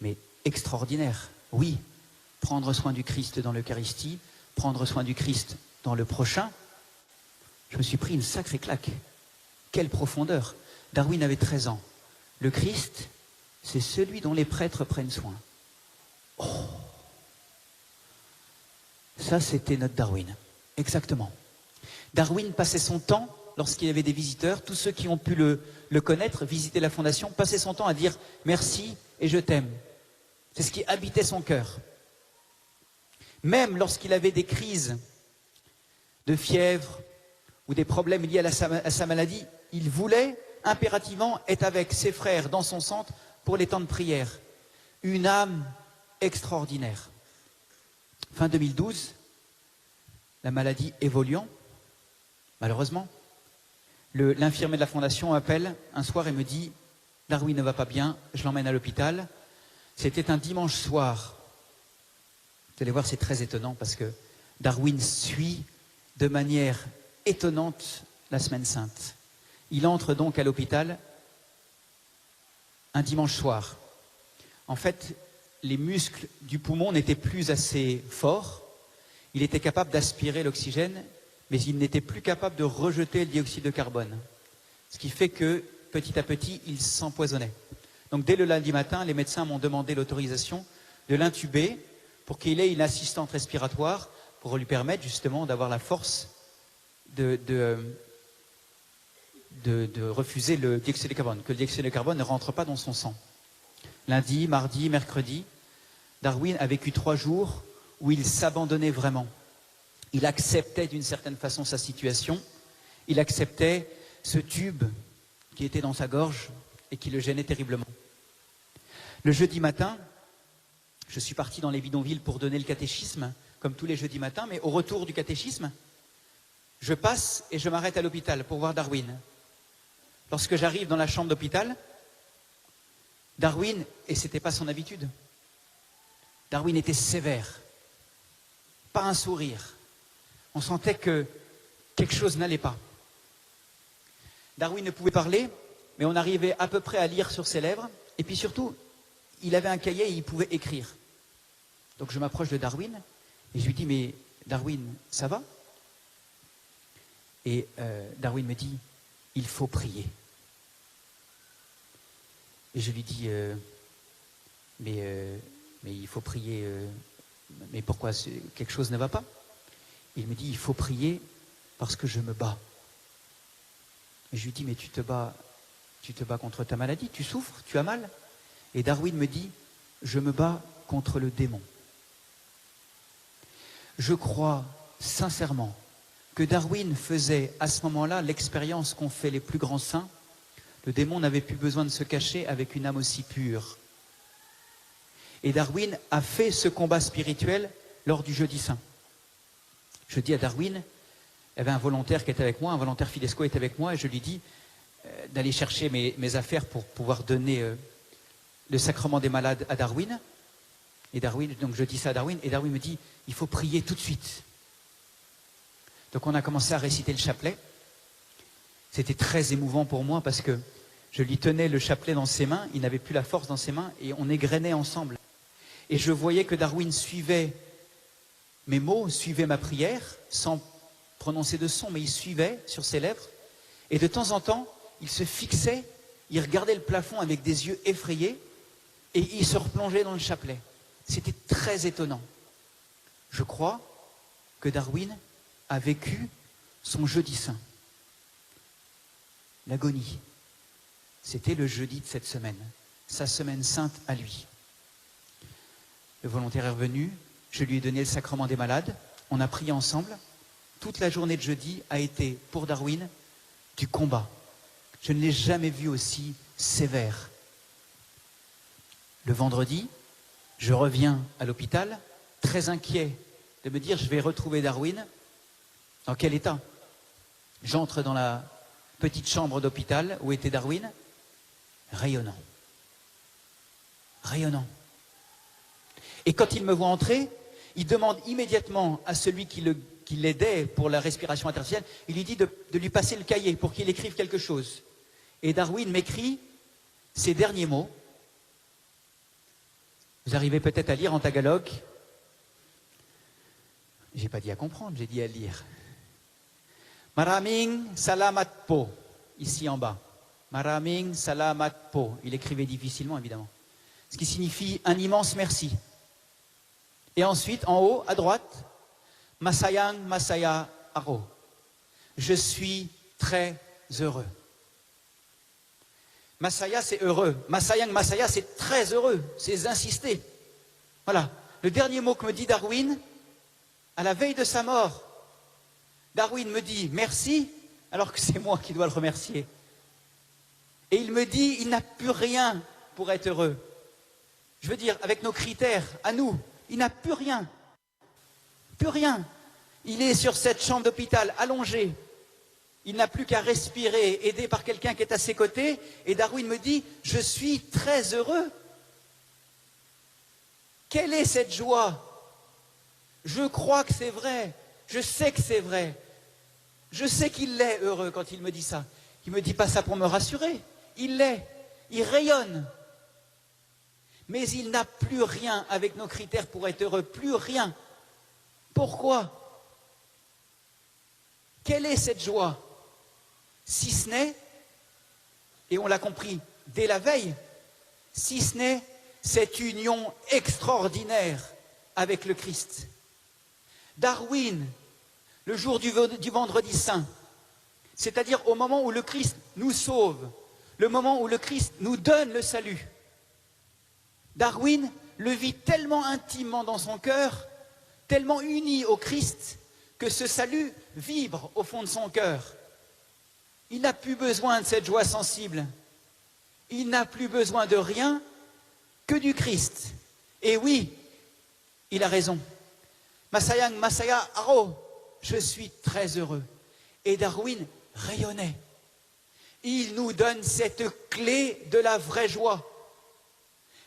S3: Mais extraordinaire. Oui, prendre soin du Christ dans l'Eucharistie, prendre soin du Christ dans le prochain. Je me suis pris une sacrée claque. Quelle profondeur. Darwin avait 13 ans. Le Christ, c'est celui dont les prêtres prennent soin. Oh. Ça, c'était notre Darwin. Exactement. Darwin passait son temps, lorsqu'il y avait des visiteurs, tous ceux qui ont pu le connaître, visiter la Fondation, passaient son temps à dire « merci et je t'aime ». C'est ce qui habitait son cœur. Même lorsqu'il avait des crises de fièvre ou des problèmes liés à sa maladie, il voulait impérativement être avec ses frères dans son centre pour les temps de prière. Une âme extraordinaire. Fin 2012, la maladie évoluant, malheureusement, l'infirmier de la Fondation m'appelle un soir et me dit « Darwin ne va pas bien, je l'emmène à l'hôpital ». C'était un dimanche soir. Vous allez voir, c'est très étonnant parce que Darwin suit de manière étonnante la Semaine Sainte. Il entre donc à l'hôpital un dimanche soir. En fait, les muscles du poumon n'étaient plus assez forts. Il était capable d'aspirer l'oxygène, mais il n'était plus capable de rejeter le dioxyde de carbone. Ce qui fait que, petit à petit, il s'empoisonnait. Donc, dès le lundi matin, les médecins m'ont demandé l'autorisation de l'intuber pour qu'il ait une assistante respiratoire pour lui permettre justement d'avoir la force de refuser le dioxyde de carbone, que le dioxyde de carbone ne rentre pas dans son sang. Lundi, mardi, mercredi, Darwin a vécu 3 jours où il s'abandonnait vraiment. Il acceptait d'une certaine façon sa situation, il acceptait ce tube qui était dans sa gorge et qui le gênait terriblement. Le jeudi matin, je suis parti dans les bidonvilles pour donner le catéchisme, comme tous les jeudis matins, mais au retour du catéchisme, je passe et je m'arrête à l'hôpital pour voir Darwin. Lorsque j'arrive dans la chambre d'hôpital, Darwin, et ce n'était pas son habitude, Darwin était sévère, pas un sourire. On sentait que quelque chose n'allait pas. Darwin ne pouvait parler, mais on arrivait à peu près à lire sur ses lèvres, et puis surtout, il avait un cahier et il pouvait écrire. Donc je m'approche de Darwin, et je lui dis, mais Darwin, ça va? Et Darwin me dit, il faut prier. Et je lui dis, mais il faut prier, mais pourquoi quelque chose ne va pas? Il me dit, il faut prier parce que je me bats. Et je lui dis, mais tu te bats contre ta maladie, tu souffres, tu as mal? Et Darwin me dit, je me bats contre le démon. Je crois sincèrement que Darwin faisait à ce moment-là l'expérience qu'ont fait les plus grands saints. Le démon n'avait plus besoin de se cacher avec une âme aussi pure. Et Darwin a fait ce combat spirituel lors du Jeudi Saint. Je dis à Darwin, il y avait un volontaire qui était avec moi, un volontaire Fidesco était avec moi, et je lui dis d'aller chercher mes affaires pour pouvoir donner le sacrement des malades à Darwin. Et Darwin, donc je dis ça à Darwin, et Darwin me dit, il faut prier tout de suite. Donc on a commencé à réciter le chapelet. C'était très émouvant pour moi parce que je lui tenais le chapelet dans ses mains, il n'avait plus la force dans ses mains, et on égrenait ensemble. Et je voyais que Darwin suivait mes mots, suivait ma prière, sans prononcer de son, mais il suivait sur ses lèvres. Et de temps en temps, il se fixait, il regardait le plafond avec des yeux effrayés, et il se replongeait dans le chapelet. C'était très étonnant. Je crois que Darwin a vécu son Jeudi Saint. L'agonie. C'était le jeudi de cette semaine, sa semaine sainte à lui. Le volontaire est revenu, je lui ai donné le sacrement des malades, on a prié ensemble. Toute la journée de jeudi a été, pour Darwin, du combat. Je ne l'ai jamais vu aussi sévère. Le vendredi, je reviens à l'hôpital, très inquiet de me dire, je vais retrouver Darwin. Dans quel état? J'entre dans la petite chambre d'hôpital où était Darwin, rayonnant. Rayonnant. Et quand il me voit entrer, il demande immédiatement à celui qui l'aidait pour la respiration artificielle, il lui dit de lui passer le cahier pour qu'il écrive quelque chose. Et Darwin m'écrit ces derniers mots. Vous arrivez peut-être à lire en tagalog. J'ai pas dit à comprendre, j'ai dit à lire. Maraming salamat po, ici en bas. Maraming salamat po. Il écrivait difficilement, évidemment. Ce qui signifie un immense merci. Et ensuite, en haut, à droite, Masayang Masaya Aro. Je suis très heureux. Masaya, c'est heureux. Masayang Masaya, c'est très heureux. C'est insister. Voilà. Le dernier mot que me dit Darwin, à la veille de sa mort, Darwin me dit merci, alors que c'est moi qui dois le remercier. Et il me dit, il n'a plus rien pour être heureux. Je veux dire, avec nos critères, à nous, il n'a plus rien. Plus rien. Il est sur cette chambre d'hôpital, allongé. Il n'a plus qu'à respirer, aidé par quelqu'un qui est à ses côtés. Et Darwin me dit, je suis très heureux. Quelle est cette joie? Je crois que c'est vrai. Je sais que c'est vrai. Je sais qu'il est heureux quand il me dit ça. Il ne me dit pas ça pour me rassurer. Il l'est. Il rayonne. Mais il n'a plus rien avec nos critères pour être heureux. Plus rien. Pourquoi? Quelle est cette joie? Si ce n'est, et on l'a compris dès la veille, si ce n'est cette union extraordinaire avec le Christ. Darwin, le jour du vendredi saint, c'est-à-dire au moment où le Christ nous sauve, le moment où le Christ nous donne le salut. Darwin le vit tellement intimement dans son cœur, tellement uni au Christ, que ce salut vibre au fond de son cœur. Il n'a plus besoin de cette joie sensible. Il n'a plus besoin de rien que du Christ. Et oui, il a raison. Masayang Masaya Aro, je suis très heureux. Et Darwin rayonnait. Il nous donne cette clé de la vraie joie.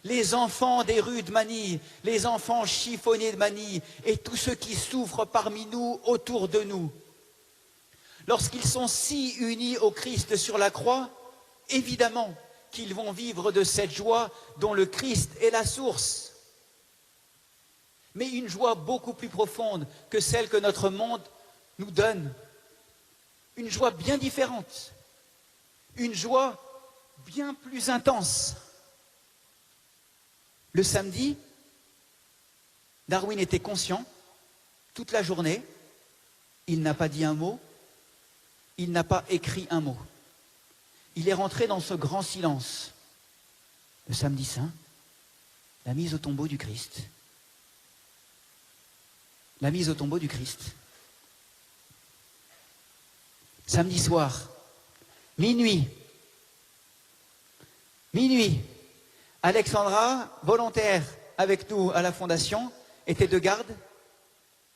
S3: Les enfants des rues de Manille, les enfants chiffonnés de Manille et tous ceux qui souffrent parmi nous, autour de nous, lorsqu'ils sont si unis au Christ sur la croix, évidemment qu'ils vont vivre de cette joie dont le Christ est la source. Mais une joie beaucoup plus profonde que celle que notre monde nous donne. Une joie bien différente. Une joie bien plus intense. Le samedi, Darwin était conscient, toute la journée, il n'a pas dit un mot, il n'a pas écrit un mot. Il est rentré dans ce grand silence. Le samedi saint, la mise au tombeau du Christ. La mise au tombeau du Christ. Samedi soir, minuit, Alexandra, volontaire avec nous à la fondation, était de garde.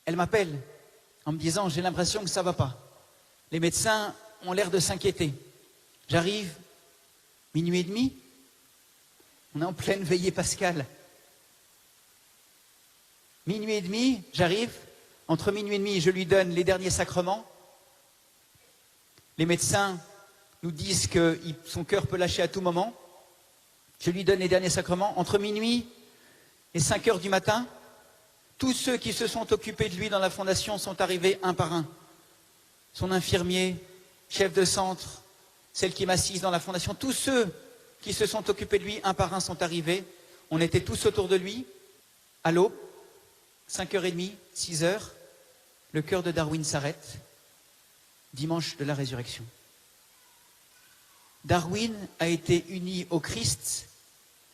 S3: Elle m'appelle en me disant « J'ai l'impression que ça ne va pas. Les médecins ont l'air de s'inquiéter. » J'arrive, minuit et demi, on est en pleine veillée pascale. Minuit et demi, j'arrive, entre minuit et demi, je lui donne les derniers sacrements. Les médecins nous disent que son cœur peut lâcher à tout moment. Je lui donne les derniers sacrements. Entre minuit et 5 heures du matin, tous ceux qui se sont occupés de lui dans la fondation sont arrivés un par un. Son infirmier, chef de centre, celle qui m'assise dans la fondation, tous ceux qui se sont occupés de lui un par un sont arrivés. On était tous autour de lui. À l'aube, 5h30, 6h, le cœur de Darwin s'arrête. Dimanche de la résurrection. Darwin a été uni au Christ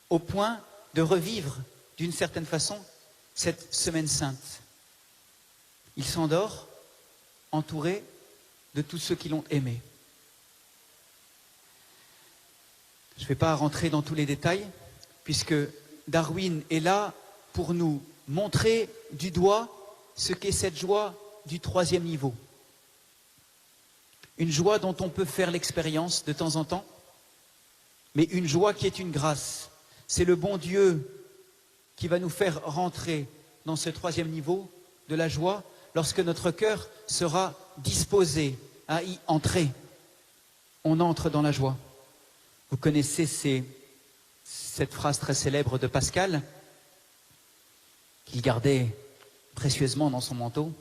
S3: au point de revivre, d'une certaine façon, cette semaine sainte. Il s'endort, entouré de tous ceux qui l'ont aimé. Je ne vais pas rentrer dans tous les détails, puisque Darwin est là pour nous montrer du doigt ce qu'est cette joie du 3e niveau. Une joie dont on peut faire l'expérience de temps en temps, mais une joie qui est une grâce. C'est le bon Dieu qui va nous faire rentrer dans ce 3e niveau de la joie lorsque notre cœur sera disposé à y entrer. On entre dans la joie. Vous connaissez cette phrase très célèbre de Pascal, qu'il gardait précieusement dans son manteau.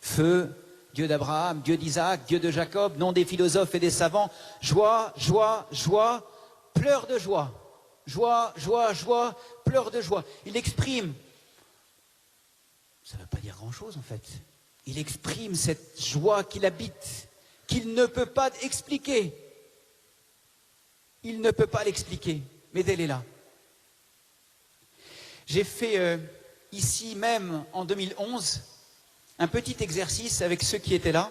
S3: Feu, Dieu d'Abraham, Dieu d'Isaac, Dieu de Jacob, nom des philosophes et des savants, joie, joie, joie, pleurs de joie. Joie, joie, joie, pleurs de joie. Il exprime, ça ne veut pas dire grand-chose en fait, il exprime cette joie qu'il habite, qu'il ne peut pas expliquer. Il ne peut pas l'expliquer, mais elle est là. J'ai fait ici même en 2011 un petit exercice avec ceux qui étaient là,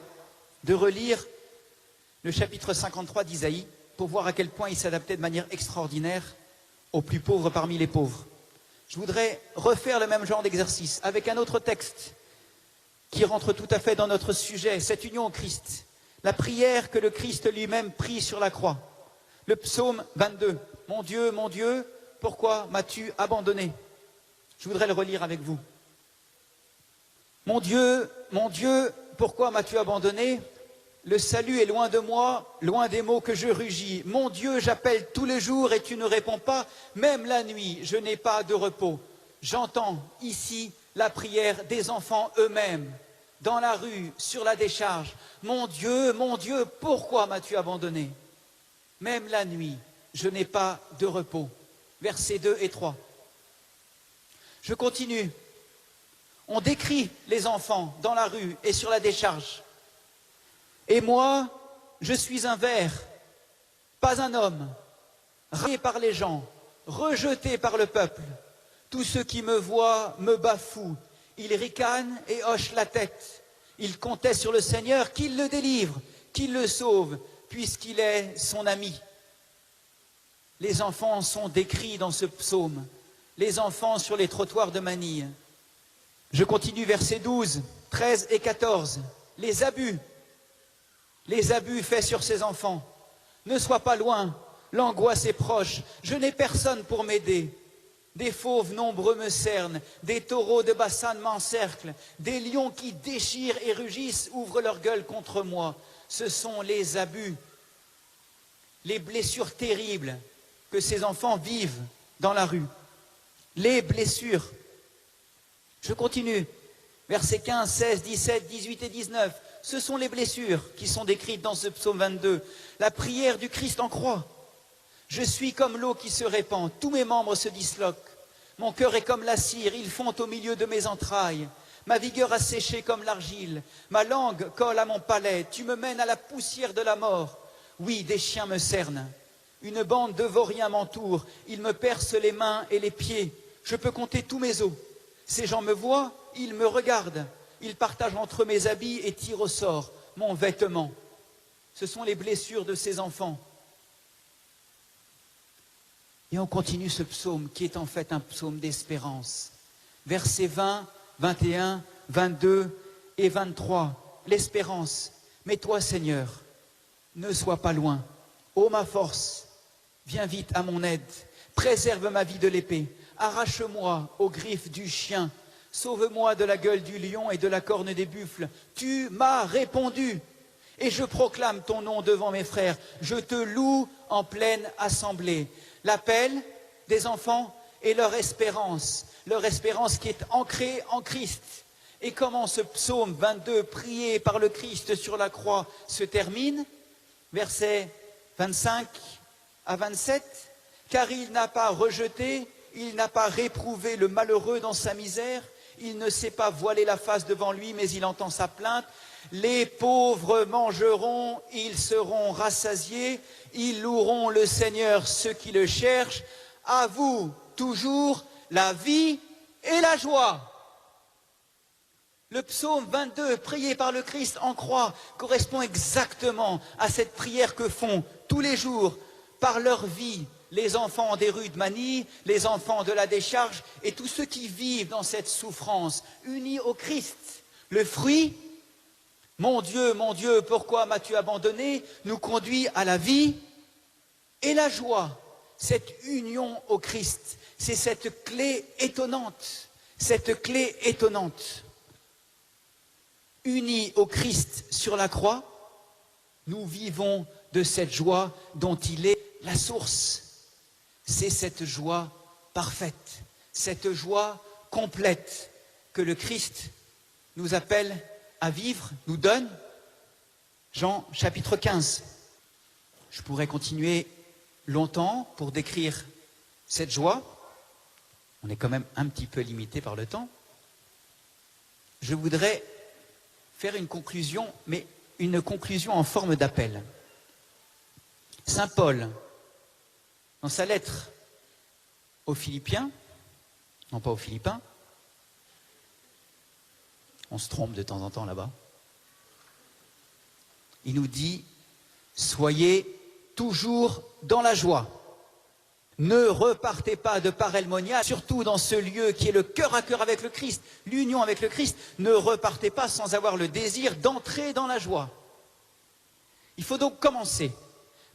S3: de relire le chapitre 53 d'Isaïe pour voir à quel point il s'adaptait de manière extraordinaire aux plus pauvres parmi les pauvres. Je voudrais refaire le même genre d'exercice avec un autre texte qui rentre tout à fait dans notre sujet, cette union au Christ, la prière que le Christ lui-même prie sur la croix. Le psaume 22, « Mon Dieu, pourquoi m'as-tu abandonné ?» Je voudrais le relire avec vous. Mon Dieu, pourquoi m'as-tu abandonné? Le salut est loin de moi, loin des mots que je rugis. Mon Dieu, j'appelle tous les jours et tu ne réponds pas. Même la nuit, je n'ai pas de repos. J'entends ici la prière des enfants eux-mêmes, dans la rue, sur la décharge. Mon Dieu, pourquoi m'as-tu abandonné? Même la nuit, je n'ai pas de repos. Versets 2 et 3. Je continue. On décrit les enfants dans la rue et sur la décharge. Et moi, je suis un ver, pas un homme, rayé par les gens, rejeté par le peuple. Tous ceux qui me voient me bafouent. Ils ricanent et hochent la tête. Ils comptaient sur le Seigneur, qu'il le délivre, qu'il le sauve. puisqu'il est son ami. Les enfants sont décrits dans ce psaume, les enfants sur les trottoirs de Manille. Je continue, versets 12, 13 et 14. Les abus faits sur ces enfants. Ne sois pas loin, l'angoisse est proche, je n'ai personne pour m'aider. Des fauves nombreux me cernent, des taureaux de Bassan m'encerclent, des lions qui déchirent et rugissent ouvrent leur gueule contre moi. Ce sont les abus, les blessures terribles que ces enfants vivent dans la rue. Les blessures. Je continue. Versets 15, 16, 17, 18 et 19. Ce sont les blessures qui sont décrites dans ce psaume 22. La prière du Christ en croix. Je suis comme l'eau qui se répand, tous mes membres se disloquent. Mon cœur est comme la cire, il fond au milieu de mes entrailles. Ma vigueur a séché comme l'argile, ma langue colle à mon palais. Tu me mènes à la poussière de la mort. Oui, des chiens me cernent. Une bande de vauriens m'entoure, ils me percent les mains et les pieds. Je peux compter tous mes os. Ces gens me voient, ils me regardent. Ils partagent entre mes habits et tirent au sort mon vêtement. Ce sont les blessures de ces enfants. Et on continue ce psaume qui est en fait un psaume d'espérance. Versets 20, 21, 22 et 23. L'espérance. Mais toi, Seigneur, ne sois pas loin. Ô ma force, viens vite à mon aide. Préserve ma vie de l'épée. Arrache-moi aux griffes du chien. Sauve-moi de la gueule du lion et de la corne des buffles. Tu m'as répondu. Et je proclame ton nom devant mes frères. Je te loue en pleine assemblée. L'appel des enfants est leur espérance qui est ancrée en Christ. Et comment ce psaume 22, prié par le Christ sur la croix, se termine? Versets 25 à 27. Car il n'a pas rejeté, il n'a pas réprouvé le malheureux dans sa misère, il ne s'est pas voilé la face devant lui, mais il entend sa plainte. Les pauvres mangeront, ils seront rassasiés, ils loueront le Seigneur, ceux qui le cherchent. À vous, toujours, la vie et la joie. Le psaume 22, prié par le Christ en croix, correspond exactement à cette prière que font tous les jours, par leur vie, les enfants des rues de Manille, les enfants de la décharge et tous ceux qui vivent dans cette souffrance, unis au Christ. Le fruit, mon Dieu, pourquoi m'as-tu abandonné, nous conduit à la vie et la joie. Cette union au Christ, c'est cette clé étonnante, Unis au Christ sur la croix, nous vivons de cette joie dont il est la source. C'est cette joie parfaite, cette joie complète que le Christ nous appelle à vivre, nous donne. Jean chapitre 15. Je pourrais continuer longtemps pour décrire cette joie. On est quand même un petit peu limité par le temps. Je voudrais faire une conclusion, mais une conclusion en forme d'appel. Saint Paul, dans sa lettre aux Philippiens, non pas aux Philippins, on se trompe de temps en temps là-bas, il nous dit « Soyez toujours dans la joie. Ne repartez pas de parelmonia, surtout dans ce lieu qui est le cœur à cœur avec le Christ, l'union avec le Christ. Ne repartez pas sans avoir le désir d'entrer dans la joie. » Il faut donc commencer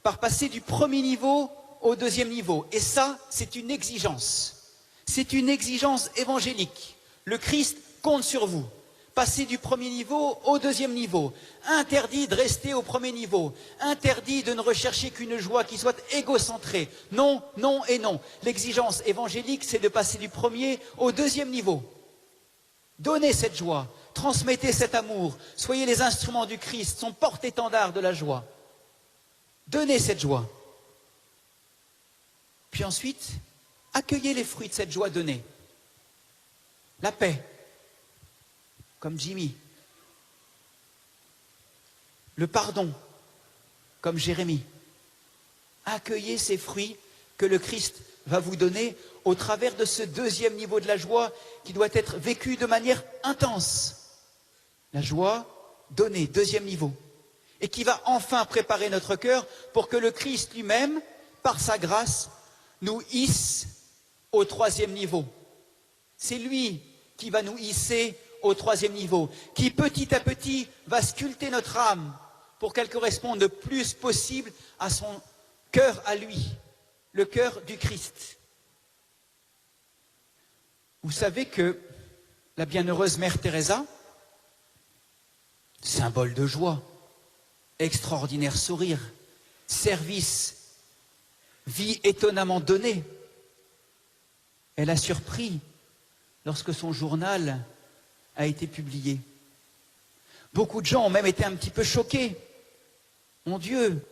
S3: par passer du premier niveau au deuxième niveau. Et ça, c'est une exigence. C'est une exigence évangélique. Le Christ compte sur vous. Passer du premier niveau au deuxième niveau. Interdit de rester au premier niveau. Interdit de ne rechercher qu'une joie qui soit égocentrée. Non, non et non. L'exigence évangélique, c'est de passer du premier au deuxième niveau. Donnez cette joie. Transmettez cet amour. Soyez les instruments du Christ, son porte-étendard de la joie. Donnez cette joie. Puis ensuite, accueillez les fruits de cette joie donnée. La paix. Comme Jimmy. Le pardon, comme Jérémie. Accueillez ces fruits que le Christ va vous donner au travers de ce deuxième niveau de la joie qui doit être vécu de manière intense. La joie donnée, deuxième niveau. et qui va enfin préparer notre cœur pour que le Christ lui-même, par sa grâce, nous hisse au troisième niveau. C'est lui qui va nous hisser au troisième niveau, qui petit à petit va sculpter notre âme pour qu'elle corresponde le plus possible à son cœur à lui, le cœur du Christ. Vous savez que la bienheureuse Mère Teresa, symbole de joie, extraordinaire sourire, service, vie étonnamment donnée, elle a surpris lorsque son journal a été publié. Beaucoup de gens ont même été un petit peu choqués. Mon Dieu,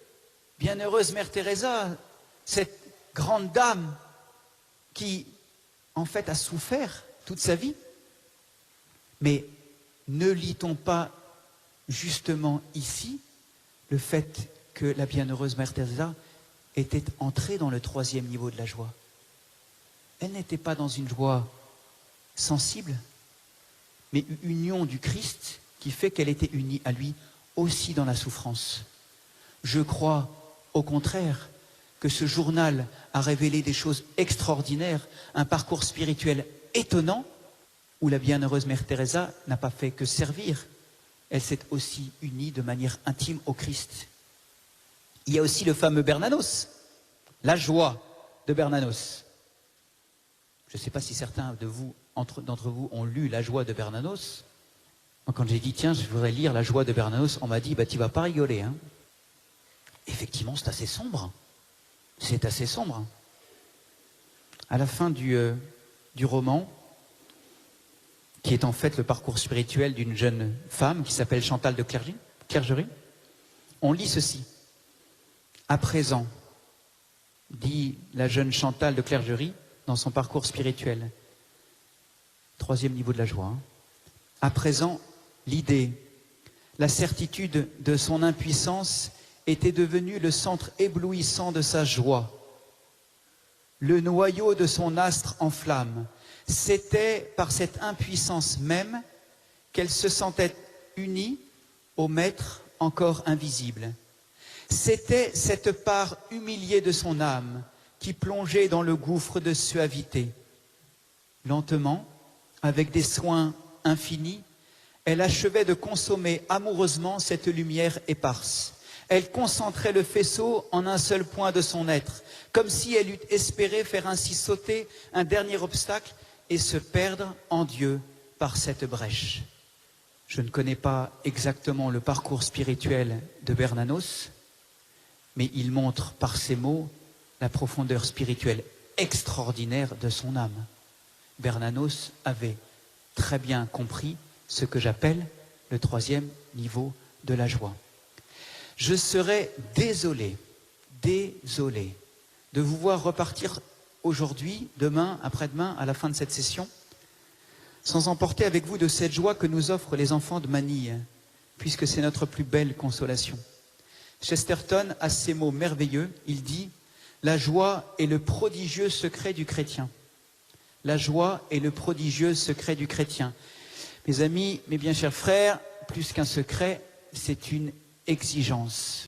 S3: bienheureuse Mère Teresa, cette grande dame qui, en fait, a souffert toute sa vie. Mais ne lit-on pas justement ici le fait que la bienheureuse Mère Teresa était entrée dans le troisième niveau de la joie? Elle n'était pas dans une joie sensible, mais une union du Christ qui fait qu'elle était unie à lui aussi dans la souffrance. Je crois, au contraire, que ce journal a révélé des choses extraordinaires, un parcours spirituel étonnant, où la bienheureuse Mère Teresa n'a pas fait que servir, elle s'est aussi unie de manière intime au Christ. Il y a aussi le fameux Bernanos, la joie de Bernanos. Je ne sais pas si certains d'entre vous ont lu La joie de Bernanos. Quand j'ai dit, tiens, je voudrais lire La joie de Bernanos, on m'a dit, tu vas pas rigoler. Hein. Effectivement, c'est assez sombre. C'est assez sombre. À la fin du roman, qui est en fait le parcours spirituel d'une jeune femme qui s'appelle Chantal de Clergerie, on lit ceci. À présent, dit la jeune Chantal de Clergerie, dans son parcours spirituel, troisième niveau de la joie, hein. À présent, l'idée, la certitude de son impuissance était devenue le centre éblouissant de sa joie, le noyau de son astre en flamme. C'était par cette impuissance même qu'elle se sentait unie au Maître encore invisible. C'était cette part humiliée de son âme qui plongeait dans le gouffre de suavité. Lentement, avec des soins infinis, elle achevait de consommer amoureusement cette lumière éparse. Elle concentrait le faisceau en un seul point de son être, comme si elle eût espéré faire ainsi sauter un dernier obstacle et se perdre en Dieu par cette brèche. Je ne connais pas exactement le parcours spirituel de Bernanos, mais il montre par ses mots la profondeur spirituelle extraordinaire de son âme. Bernanos avait très bien compris ce que j'appelle le troisième niveau de la joie. Je serais désolé de vous voir repartir aujourd'hui, demain, après-demain, à la fin de cette session, sans emporter avec vous de cette joie que nous offrent les enfants de Manille, puisque c'est notre plus belle consolation. Chesterton a ces mots merveilleux, il dit « La joie est le prodigieux secret du chrétien ». La joie est le prodigieux secret du chrétien. Mes amis, mes bien chers frères, plus qu'un secret, c'est une exigence.